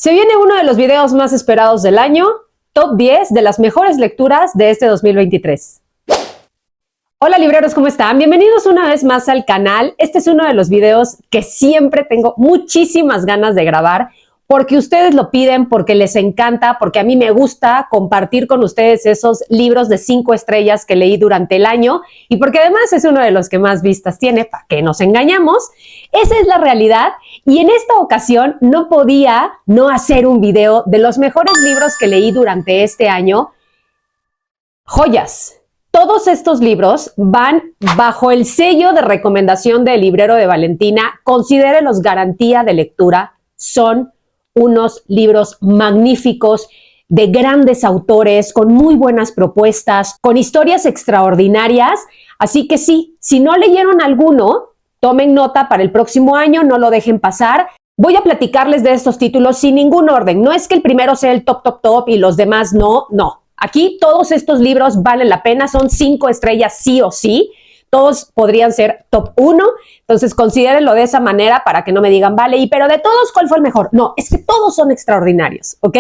Se viene uno de los videos más esperados del año, Top 10 de las mejores lecturas de este 2023. Hola libreros, ¿cómo están? Bienvenidos una vez más al canal. Este es uno de los videos que siempre tengo muchísimas ganas de grabar porque ustedes lo piden, porque les encanta, porque a mí me gusta compartir con ustedes esos libros de 5 estrellas que leí durante el año y porque además es uno de los que más vistas tiene, para que nos engañamos. Esa es la realidad y en esta ocasión no podía no hacer un video de los mejores libros que leí durante este año. Joyas. Todos estos libros van bajo el sello de recomendación del librero de Valentina. Considérenlos garantía de lectura. Son unos libros magníficos de grandes autores, con muy buenas propuestas, con historias extraordinarias. Así que sí, si no leyeron alguno, tomen nota para el próximo año, no lo dejen pasar. Voy a platicarles de estos títulos sin ningún orden. No es que el primero sea el top y los demás no. Aquí todos estos libros valen la pena, son 5 estrellas sí o sí. Todos podrían ser top 1, entonces considérenlo de esa manera para que no me digan, vale, pero de todos, ¿cuál fue el mejor? No, es que todos son extraordinarios, ¿ok?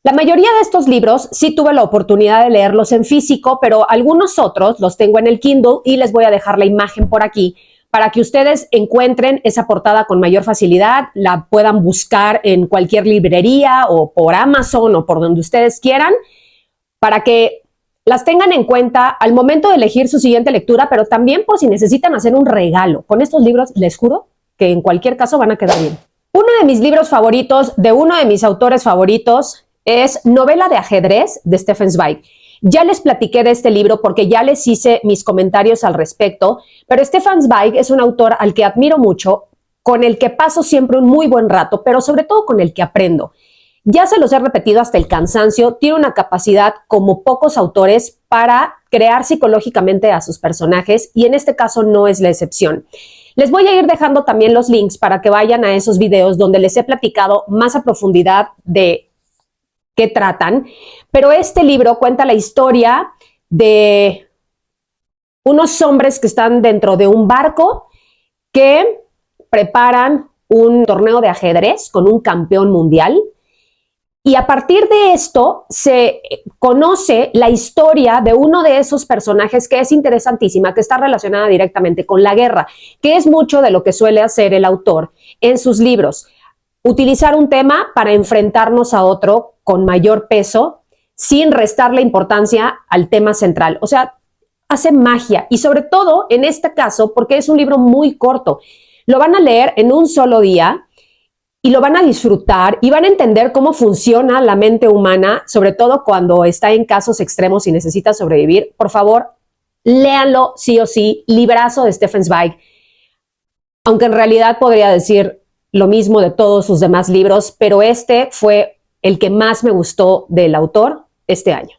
La mayoría de estos libros sí tuve la oportunidad de leerlos en físico, pero algunos otros los tengo en el Kindle y les voy a dejar la imagen por aquí para que ustedes encuentren esa portada con mayor facilidad, la puedan buscar en cualquier librería o por Amazon o por donde ustedes quieran, para que las tengan en cuenta al momento de elegir su siguiente lectura, pero también por si necesitan hacer un regalo. Con estos libros les juro que en cualquier caso van a quedar bien. Uno de mis libros favoritos, de uno de mis autores favoritos, es Novela de ajedrez de Stefan Zweig. Ya les platiqué de este libro porque ya les hice mis comentarios al respecto, pero Stefan Zweig es un autor al que admiro mucho, con el que paso siempre un muy buen rato, pero sobre todo con el que aprendo. Ya se los he repetido hasta el cansancio, tiene una capacidad como pocos autores para crear psicológicamente a sus personajes y en este caso no es la excepción. Les voy a ir dejando también los links para que vayan a esos videos donde les he platicado más a profundidad de qué tratan, pero este libro cuenta la historia de unos hombres que están dentro de un barco que preparan un torneo de ajedrez con un campeón mundial. Y a partir de esto se conoce la historia de uno de esos personajes que es interesantísima, que está relacionada directamente con la guerra, que es mucho de lo que suele hacer el autor en sus libros. Utilizar un tema para enfrentarnos a otro con mayor peso, sin restarle importancia al tema central. O sea, hace magia y sobre todo en este caso, porque es un libro muy corto. Lo van a leer en un solo día y lo van a disfrutar y van a entender cómo funciona la mente humana, sobre todo cuando está en casos extremos y necesita sobrevivir. Por favor, léanlo sí o sí, librazo de Stefan Zweig. Aunque en realidad podría decir lo mismo de todos sus demás libros, pero este fue el que más me gustó del autor este año.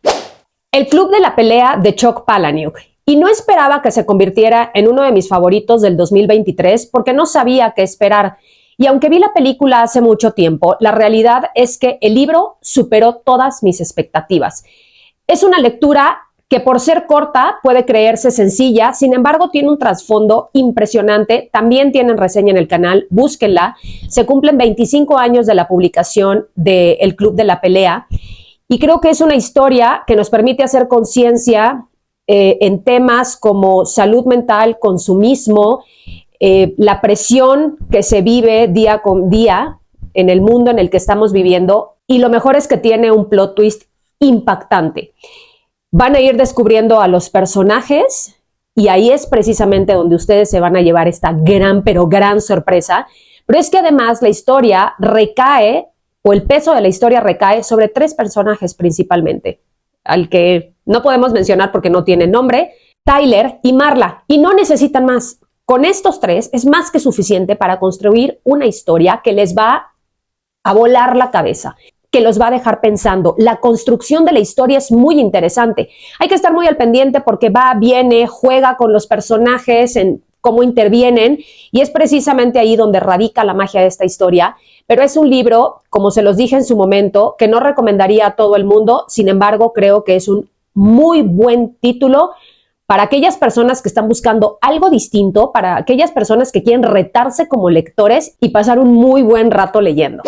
El Club de la Pelea de Chuck Palahniuk. Y no esperaba que se convirtiera en uno de mis favoritos del 2023 porque no sabía qué esperar. Y aunque vi la película hace mucho tiempo, la realidad es que el libro superó todas mis expectativas. Es una lectura que por ser corta puede creerse sencilla, sin embargo tiene un trasfondo impresionante. También tienen reseña en el canal, búsquenla. Se cumplen 25 años de la publicación de El Club de la Pelea y creo que es una historia que nos permite hacer conciencia en temas como salud mental, consumismo, la presión que se vive día con día en el mundo en el que estamos viviendo, y lo mejor es que tiene un plot twist impactante. Van a ir descubriendo a los personajes y ahí es precisamente donde ustedes se van a llevar esta gran sorpresa, pero es que además la historia recae, o el peso de la historia recae sobre 3 personajes principalmente, al que no podemos mencionar porque no tiene nombre, Tyler y Marla, y no necesitan más. Con estos 3 es más que suficiente para construir una historia que les va a volar la cabeza, que los va a dejar pensando. La construcción de la historia es muy interesante. Hay que estar muy al pendiente porque va, viene, juega con los personajes, en cómo intervienen, y es precisamente ahí donde radica la magia de esta historia. Pero es un libro, como se los dije en su momento, que no recomendaría a todo el mundo. Sin embargo, creo que es un muy buen título para aquellas personas que están buscando algo distinto, para aquellas personas que quieren retarse como lectores y pasar un muy buen rato leyendo.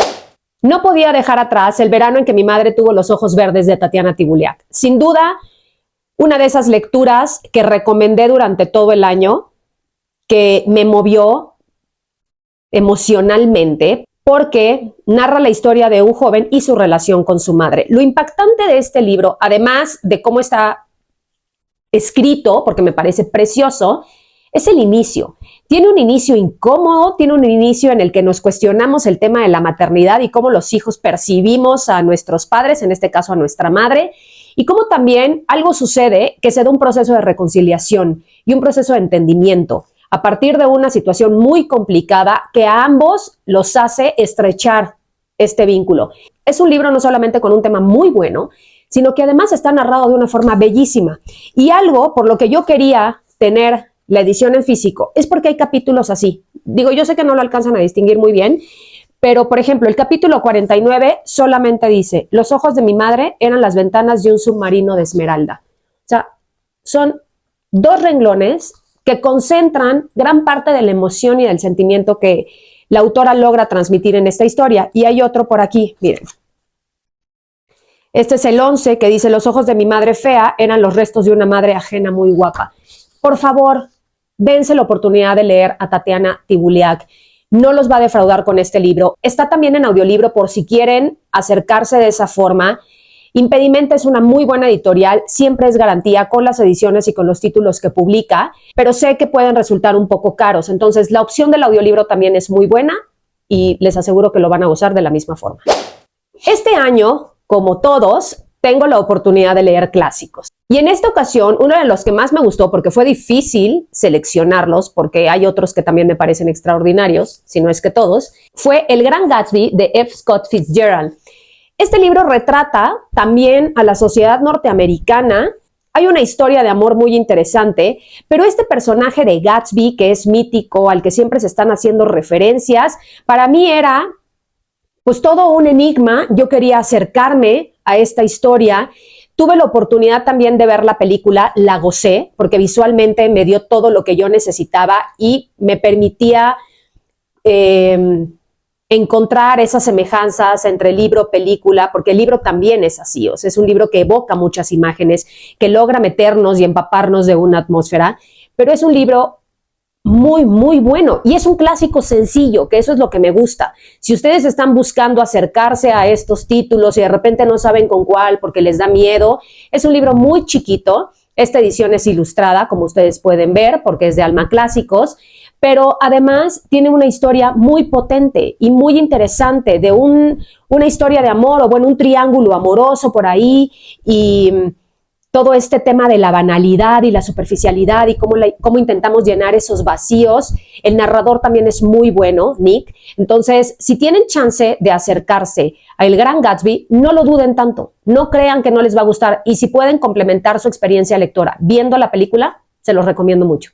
No podía dejar atrás el verano en que mi madre tuvo los ojos verdes de Tatiana Tibuliak. Sin duda, una de esas lecturas que recomendé durante todo el año, que me movió emocionalmente, porque narra la historia de un joven y su relación con su madre. Lo impactante de este libro, además de cómo está escrito, porque me parece precioso, es el inicio. Tiene un inicio incómodo, tiene un inicio en el que nos cuestionamos el tema de la maternidad y cómo los hijos percibimos a nuestros padres, en este caso a nuestra madre, y cómo también algo sucede que se da un proceso de reconciliación y un proceso de entendimiento a partir de una situación muy complicada que a ambos los hace estrechar este vínculo. Es un libro no solamente con un tema muy bueno, sino que además está narrado de una forma bellísima. Y algo por lo que yo quería tener la edición en físico es porque hay capítulos así. Digo, yo sé que no lo alcanzan a distinguir muy bien, pero por ejemplo, el capítulo 49 solamente dice: los ojos de mi madre eran las ventanas de un submarino de esmeralda. O sea, son 2 renglones que concentran gran parte de la emoción y del sentimiento que la autora logra transmitir en esta historia. Y hay otro por aquí, miren. Este es el 11, que dice: los ojos de mi madre fea eran los restos de una madre ajena muy guapa. Por favor, dense la oportunidad de leer a Tatiana Tibuliak. No los va a defraudar con este libro. Está también en audiolibro por si quieren acercarse de esa forma. Impedimenta es una muy buena editorial, siempre es garantía con las ediciones y con los títulos que publica, pero sé que pueden resultar un poco caros. Entonces, la opción del audiolibro también es muy buena y les aseguro que lo van a gozar de la misma forma. Este año, como todos, tengo la oportunidad de leer clásicos. Y en esta ocasión, uno de los que más me gustó, porque fue difícil seleccionarlos, porque hay otros que también me parecen extraordinarios, si no es que todos, fue El Gran Gatsby de F. Scott Fitzgerald. Este libro retrata también a la sociedad norteamericana. Hay una historia de amor muy interesante, pero este personaje de Gatsby, que es mítico, al que siempre se están haciendo referencias, para mí era pues todo un enigma. Yo quería acercarme a esta historia. Tuve la oportunidad también de ver la película, la gocé, porque visualmente me dio todo lo que yo necesitaba y me permitía encontrar esas semejanzas entre libro, película, porque el libro también es así, o sea, es un libro que evoca muchas imágenes, que logra meternos y empaparnos de una atmósfera, pero es un libro muy, muy bueno y es un clásico sencillo, que eso es lo que me gusta. Si ustedes están buscando acercarse a estos títulos y de repente no saben con cuál porque les da miedo, es un libro muy chiquito. Esta edición es ilustrada, como ustedes pueden ver, porque es de Alma Clásicos, pero además tiene una historia muy potente y muy interesante de una historia de amor, o bueno, un triángulo amoroso por ahí, y todo este tema de la banalidad y la superficialidad y cómo intentamos llenar esos vacíos. El narrador también es muy bueno, Nick. Entonces, si tienen chance de acercarse a El Gran Gatsby, no lo duden tanto, no crean que no les va a gustar, y si pueden complementar su experiencia lectora viendo la película, se los recomiendo mucho.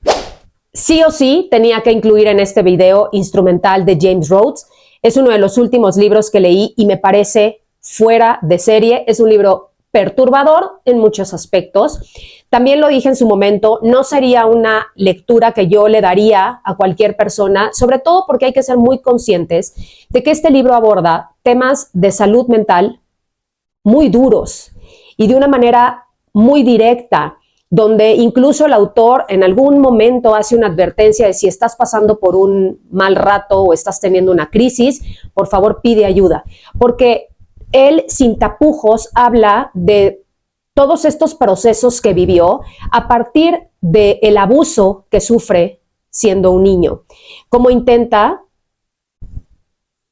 Sí o sí tenía que incluir en este video Instrumental de James Rhodes. Es uno de los últimos libros que leí y me parece fuera de serie. Es un libro perturbador en muchos aspectos. También lo dije en su momento, no sería una lectura que yo le daría a cualquier persona, sobre todo porque hay que ser muy conscientes de que este libro aborda temas de salud mental muy duros y de una manera muy directa, donde incluso el autor en algún momento hace una advertencia de: si estás pasando por un mal rato o estás teniendo una crisis, por favor pide ayuda, porque él sin tapujos habla de todos estos procesos que vivió a partir del abuso que sufre siendo un niño, cómo intenta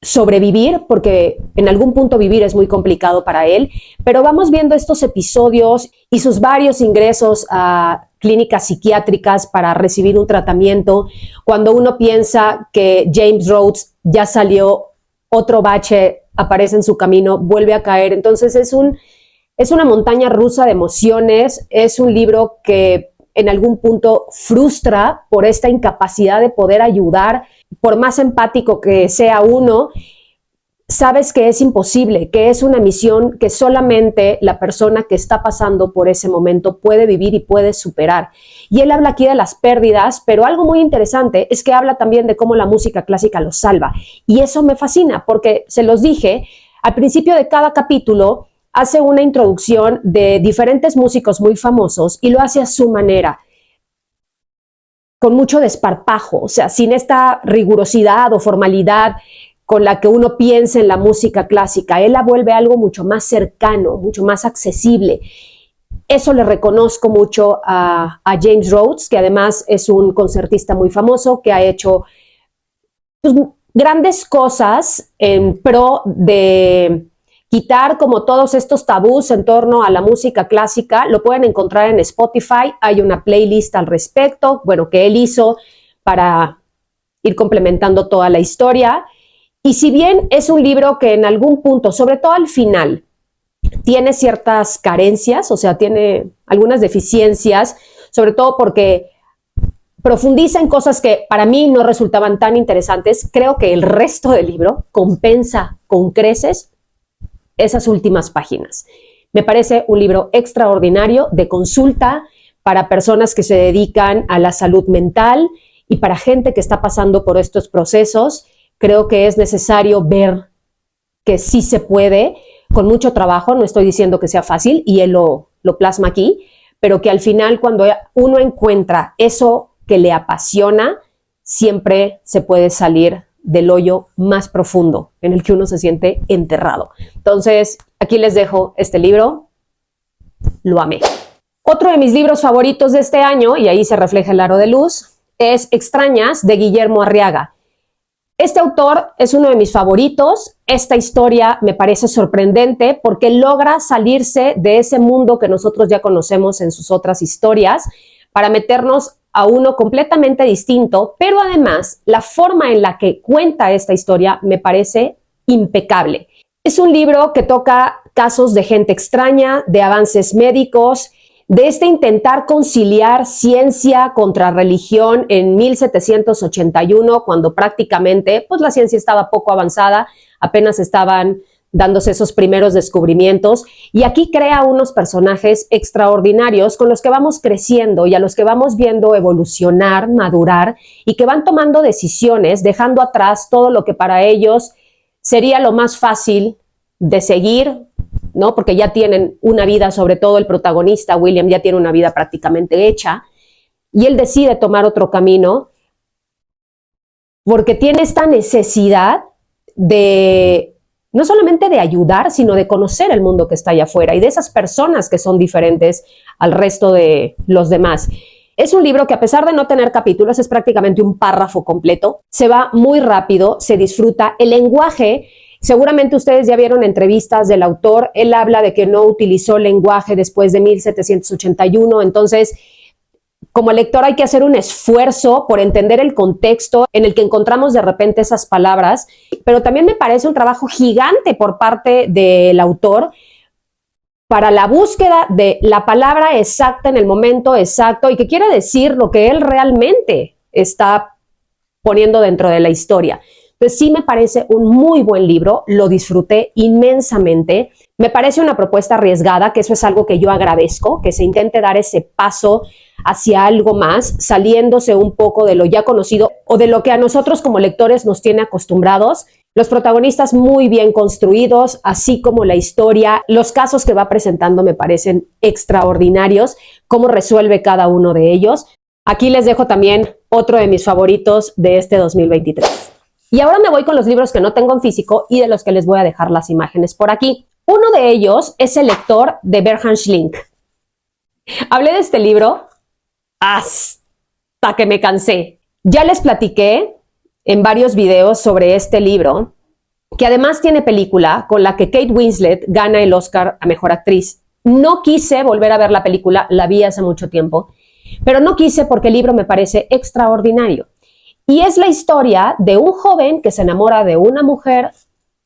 sobrevivir, porque en algún punto vivir es muy complicado para él, pero vamos viendo estos episodios y sus varios ingresos a clínicas psiquiátricas para recibir un tratamiento. Cuando uno piensa que James Rhodes ya salió, otro bache aparece en su camino, vuelve a caer. Entonces es una montaña rusa de emociones. Es un libro que en algún punto frustra por esta incapacidad de poder ayudar. Por más empático que sea uno, sabes que es imposible, que es una misión que solamente la persona que está pasando por ese momento puede vivir y puede superar. Y él habla aquí de las pérdidas, pero algo muy interesante es que habla también de cómo la música clásica lo salva. Y eso me fascina, porque se los dije, Al principio de cada capítulo hace una introducción de diferentes músicos muy famosos y lo hace a su manera, con mucho desparpajo, o sea, sin esta rigurosidad o formalidad con la que uno piensa en la música clásica. Él la vuelve algo mucho más cercano, mucho más accesible. Eso le reconozco mucho a James Rhodes, que además es un concertista muy famoso, que ha hecho pues, grandes cosas en pro de quitar como todos estos tabús en torno a la música clásica. Lo pueden encontrar en Spotify, hay una playlist al respecto, bueno, que él hizo para ir complementando toda la historia. Y si bien es un libro que en algún punto, sobre todo al final, tiene ciertas carencias, o sea, tiene algunas deficiencias, sobre todo porque profundiza en cosas que para mí no resultaban tan interesantes, creo que el resto del libro compensa con creces esas últimas páginas. Me parece un libro extraordinario de consulta para personas que se dedican a la salud mental y para gente que está pasando por estos procesos. Creo que es necesario ver que sí se puede, con mucho trabajo, no estoy diciendo que sea fácil, y él lo plasma aquí, pero que al final cuando uno encuentra eso que le apasiona, siempre se puede salir del hoyo más profundo en el que uno se siente enterrado. Entonces, aquí les dejo este libro, lo amé. Otro de mis libros favoritos de este año, y ahí se refleja el aro de luz, es Extrañas, de Guillermo Arriaga. Este autor es uno de mis favoritos. Esta historia me parece sorprendente porque logra salirse de ese mundo que nosotros ya conocemos en sus otras historias para meternos a uno completamente distinto, pero además la forma en la que cuenta esta historia me parece impecable. Es un libro que toca casos de gente extraña, de avances médicos, de intentar conciliar ciencia contra religión en 1781, cuando prácticamente pues, la ciencia estaba poco avanzada, apenas estaban dándose esos primeros descubrimientos, y aquí crea unos personajes extraordinarios con los que vamos creciendo y a los que vamos viendo evolucionar, madurar, y que van tomando decisiones, dejando atrás todo lo que para ellos sería lo más fácil de seguir, ¿no? Porque ya tienen una vida, sobre todo el protagonista, William, ya tiene una vida prácticamente hecha, y él decide tomar otro camino porque tiene esta necesidad de no solamente de ayudar, sino de conocer el mundo que está allá afuera y de esas personas que son diferentes al resto de los demás. Es un libro que, a pesar de no tener capítulos, es prácticamente un párrafo completo, se va muy rápido, se disfruta. El lenguaje, seguramente ustedes ya vieron entrevistas del autor, él habla de que no utilizó lenguaje después de 1781, entonces como lector hay que hacer un esfuerzo por entender el contexto en el que encontramos de repente esas palabras, pero también me parece un trabajo gigante por parte del autor para la búsqueda de la palabra exacta en el momento exacto y que quiere decir lo que él realmente está poniendo dentro de la historia. Entonces sí me parece un muy buen libro, lo disfruté inmensamente. Me parece una propuesta arriesgada, que eso es algo que yo agradezco, que se intente dar ese paso hacia algo más, saliéndose un poco de lo ya conocido o de lo que a nosotros como lectores nos tiene acostumbrados. Los protagonistas muy bien construidos, así como la historia, los casos que va presentando me parecen extraordinarios, cómo resuelve cada uno de ellos. Aquí les dejo también otro de mis favoritos de este 2023. Y ahora me voy con los libros que no tengo en físico y de los que les voy a dejar las imágenes por aquí. Uno de ellos es El lector, de Bernhard Schlink. Hablé de este libro hasta que me cansé. Ya les platiqué en varios videos sobre este libro, que además tiene película con la que Kate Winslet gana el Oscar a Mejor Actriz. No quise volver a ver la película, la vi hace mucho tiempo, pero no quise porque el libro me parece extraordinario. Y es la historia de un joven que se enamora de una mujer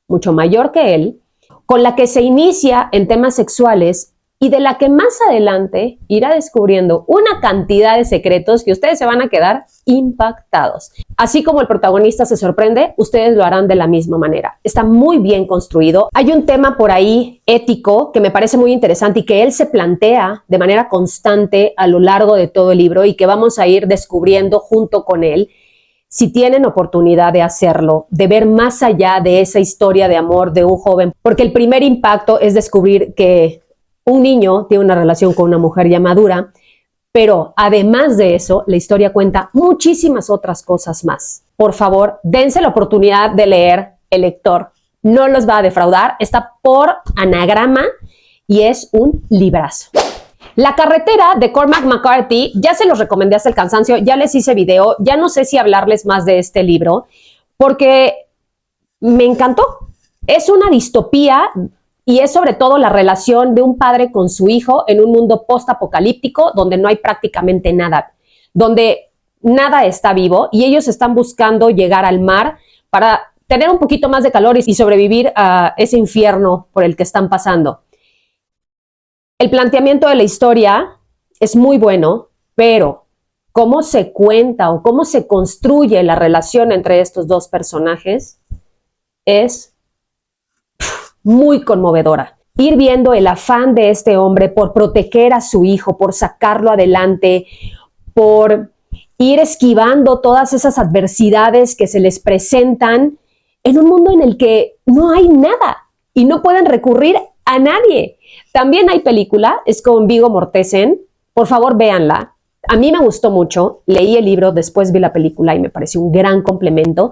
mucho mayor que él, con la que se inicia en temas sexuales y de la que más adelante irá descubriendo una cantidad de secretos que ustedes se van a quedar impactados. Así como el protagonista se sorprende, ustedes lo harán de la misma manera. Está muy bien construido. Hay un tema por ahí ético que me parece muy interesante y que él se plantea de manera constante a lo largo de todo el libro y que vamos a ir descubriendo junto con él. si tienen oportunidad de hacerlo, de ver más allá de esa historia de amor de un joven, porque el primer impacto es descubrir que un niño tiene una relación con una mujer ya madura, pero además de eso, la historia cuenta muchísimas otras cosas más. Por favor, dense la oportunidad de leer El lector. No los va a defraudar, está por anagrama y es un librazo. La carretera de Cormac McCarthy, ya se los recomendé hasta el cansancio, ya les hice video, ya no sé si hablarles más de este libro, porque me encantó. Es una distopía y es sobre todo la relación de un padre con su hijo en un mundo post-apocalíptico donde no hay prácticamente nada, donde nada está vivo y ellos están buscando llegar al mar para tener un poquito más de calor y sobrevivir a ese infierno por el que están pasando. El planteamiento de la historia es muy bueno, pero cómo se cuenta o cómo se construye la relación entre estos dos personajes es muy conmovedora. Ir viendo el afán de este hombre por proteger a su hijo, por sacarlo adelante, por ir esquivando todas esas adversidades que se les presentan en un mundo en el que no hay nada y no pueden recurrir a nadie. También hay película, es con Viggo Mortensen, por favor véanla. A mí me gustó mucho, leí el libro, después vi la película y me pareció un gran complemento.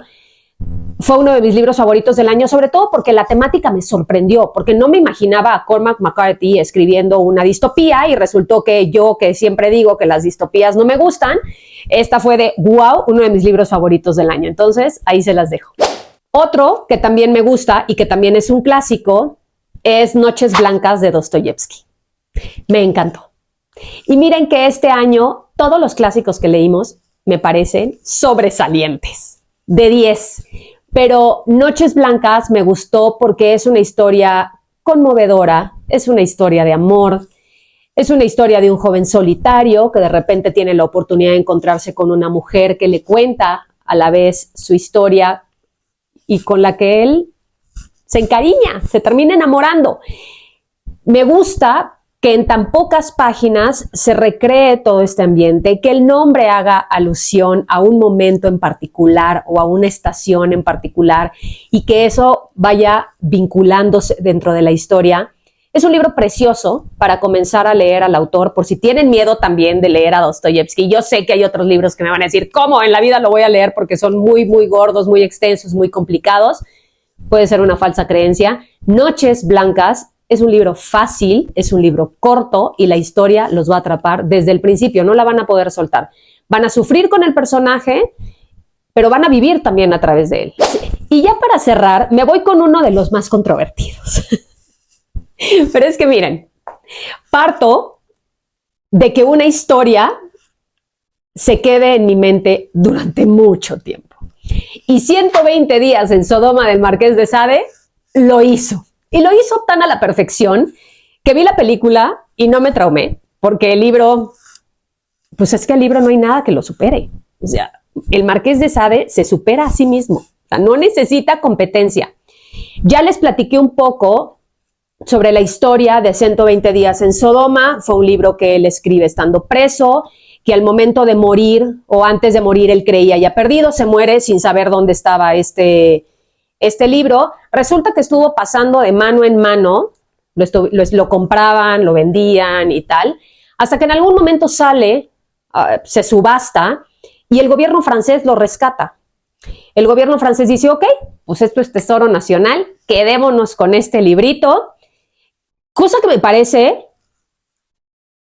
Fue uno de mis libros favoritos del año, sobre todo porque la temática me sorprendió, porque no me imaginaba a Cormac McCarthy escribiendo una distopía y resultó que yo, que siempre digo que las distopías no me gustan, esta fue de wow, uno de mis libros favoritos del año. Entonces, ahí se las dejo. Otro que también me gusta y que también es un clásico es Noches Blancas de Dostoyevsky. Me encantó. Y miren que este año todos los clásicos que leímos me parecen sobresalientes, de 10. Pero Noches Blancas me gustó porque es una historia conmovedora, es una historia de amor, es una historia de un joven solitario que de repente tiene la oportunidad de encontrarse con una mujer que le cuenta a la vez su historia y con la que él se encariña, se termina enamorando. Me gusta que en tan pocas páginas se recree todo este ambiente, que el nombre haga alusión a un momento en particular o a una estación en particular y que eso vaya vinculándose dentro de la historia. Es un libro precioso para comenzar a leer al autor, por si tienen miedo también de leer a Dostoyevsky. Yo sé que hay otros libros que me van a decir, ¿cómo en la vida lo voy a leer? Porque son muy, muy gordos, muy extensos, muy complicados. Puede ser una falsa creencia. Noches Blancas es un libro fácil, es un libro corto y la historia los va a atrapar desde el principio, no la van a poder soltar. Van a sufrir con el personaje, pero van a vivir también a través de él. Y ya para cerrar, me voy con uno de los más controvertidos. Pero es que miren, parto de que una historia se quede en mi mente durante mucho tiempo. Y 120 días en Sodoma del Marqués de Sade lo hizo. Y lo hizo tan a la perfección que vi la película y no me traumé, porque el libro, pues es que el libro no hay nada que lo supere. O sea, el Marqués de Sade se supera a sí mismo. O sea, no necesita competencia. Ya les platiqué un poco sobre la historia de 120 días en Sodoma. Fue un libro que él escribe estando preso, que al momento de morir o antes de morir él creía ya perdido, se muere sin saber dónde estaba este libro. Resulta que estuvo pasando de mano en mano, lo compraban, lo vendían y tal, hasta que en algún momento sale, se subasta y el gobierno francés lo rescata. El gobierno francés dice, ok, pues esto es tesoro nacional, quedémonos con este librito, cosa que me parece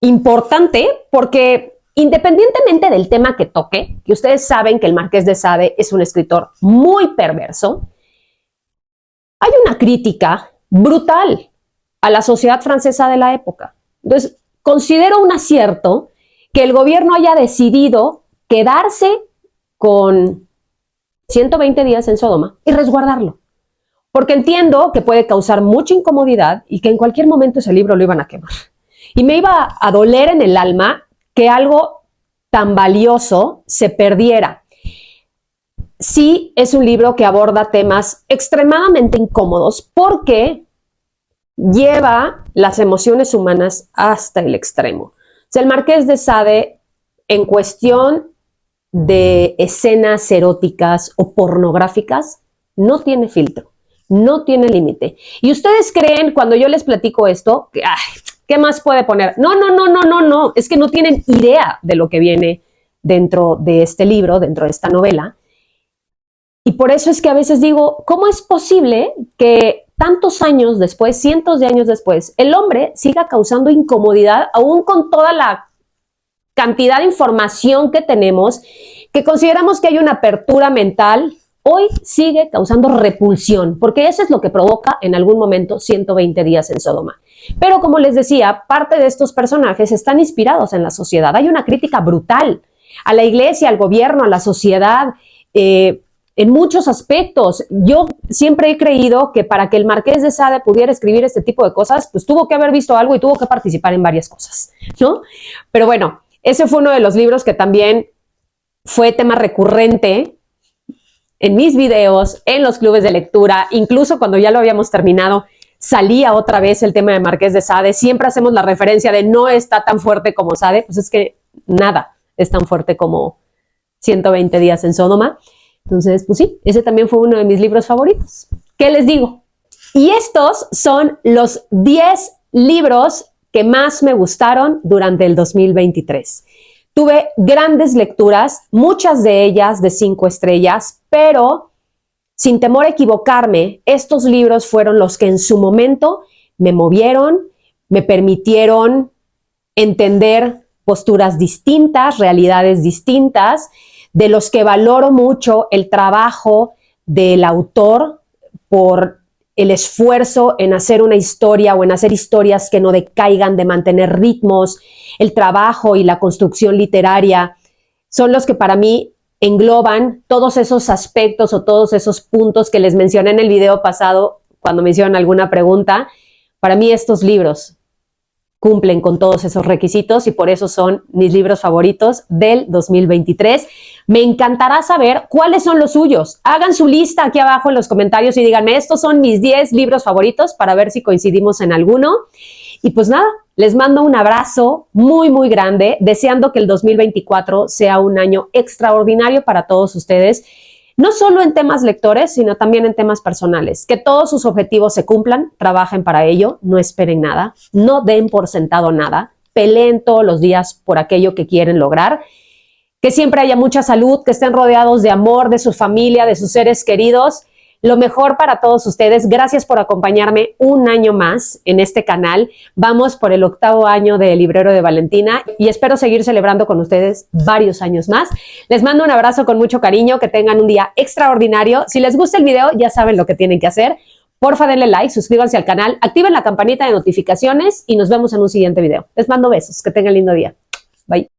importante porque independientemente del tema que toque, que ustedes saben que el Marqués de Sade es un escritor muy perverso, hay una crítica brutal a la sociedad francesa de la época. Entonces, considero un acierto que el gobierno haya decidido quedarse con 120 días en Sodoma y resguardarlo. Porque entiendo que puede causar mucha incomodidad y que en cualquier momento ese libro lo iban a quemar. Y me iba a doler en el alma que algo tan valioso se perdiera. Sí, es un libro que aborda temas extremadamente incómodos porque lleva las emociones humanas hasta el extremo. O sea, el Marqués de Sade, en cuestión de escenas eróticas o pornográficas no tiene filtro, no tiene límite. Y ustedes creen, cuando yo les platico esto, que, ay, ¿qué más puede poner? No, es que no tienen idea de lo que viene dentro de este libro, dentro de esta novela. Y por eso es que a veces digo, ¿cómo es posible que tantos años después, cientos de años después, el hombre siga causando incomodidad aún con toda la cantidad de información que tenemos, que consideramos que hay una apertura mental? Hoy sigue causando repulsión, porque eso es lo que provoca en algún momento 120 días en Sodoma. Pero como les decía, parte de estos personajes están inspirados en la sociedad. Hay una crítica brutal a la iglesia, al gobierno, a la sociedad, en muchos aspectos. Yo siempre he creído que para que el Marqués de Sade pudiera escribir este tipo de cosas, pues tuvo que haber visto algo y tuvo que participar en varias cosas, ¿no? Pero bueno, ese fue uno de los libros que también fue tema recurrente en mis videos, en los clubes de lectura, incluso cuando ya lo habíamos terminado, salía otra vez el tema de Marqués de Sade. Siempre hacemos la referencia de no está tan fuerte como Sade, pues es que nada es tan fuerte como 120 días en Sodoma. Entonces, pues sí, ese también fue uno de mis libros favoritos. ¿Qué les digo? Y estos son los 10 libros que más me gustaron durante el 2023. Tuve grandes lecturas, muchas de ellas de 5 estrellas, pero sin temor a equivocarme, estos libros fueron los que en su momento me movieron, me permitieron entender posturas distintas, realidades distintas, de los que valoro mucho el trabajo del autor por el esfuerzo en hacer una historia o en hacer historias que no decaigan, de mantener ritmos. El trabajo y la construcción literaria son los que para mí engloban todos esos aspectos o todos esos puntos que les mencioné en el video pasado cuando me hicieron alguna pregunta. Para mí estos libros cumplen con todos esos requisitos y por eso son mis libros favoritos del 2023. Me encantará saber cuáles son los suyos. Hagan su lista aquí abajo en los comentarios y díganme, estos son mis 10 libros favoritos para ver si coincidimos en alguno. Y pues nada, les mando un abrazo muy, muy grande, deseando que el 2024 sea un año extraordinario para todos ustedes, no solo en temas lectores, sino también en temas personales. Que todos sus objetivos se cumplan, trabajen para ello, no esperen nada, no den por sentado nada, peleen todos los días por aquello que quieren lograr, que siempre haya mucha salud, que estén rodeados de amor, de su familia, de sus seres queridos. Lo mejor para todos ustedes. Gracias por acompañarme un año más en este canal. Vamos por el 8º año de Librero de Valentina y espero seguir celebrando con ustedes varios años más. Les mando un abrazo con mucho cariño, que tengan un día extraordinario. Si les gusta el video, ya saben lo que tienen que hacer. Porfa, denle like, suscríbanse al canal, activen la campanita de notificaciones y nos vemos en un siguiente video. Les mando besos, que tengan lindo día. Bye.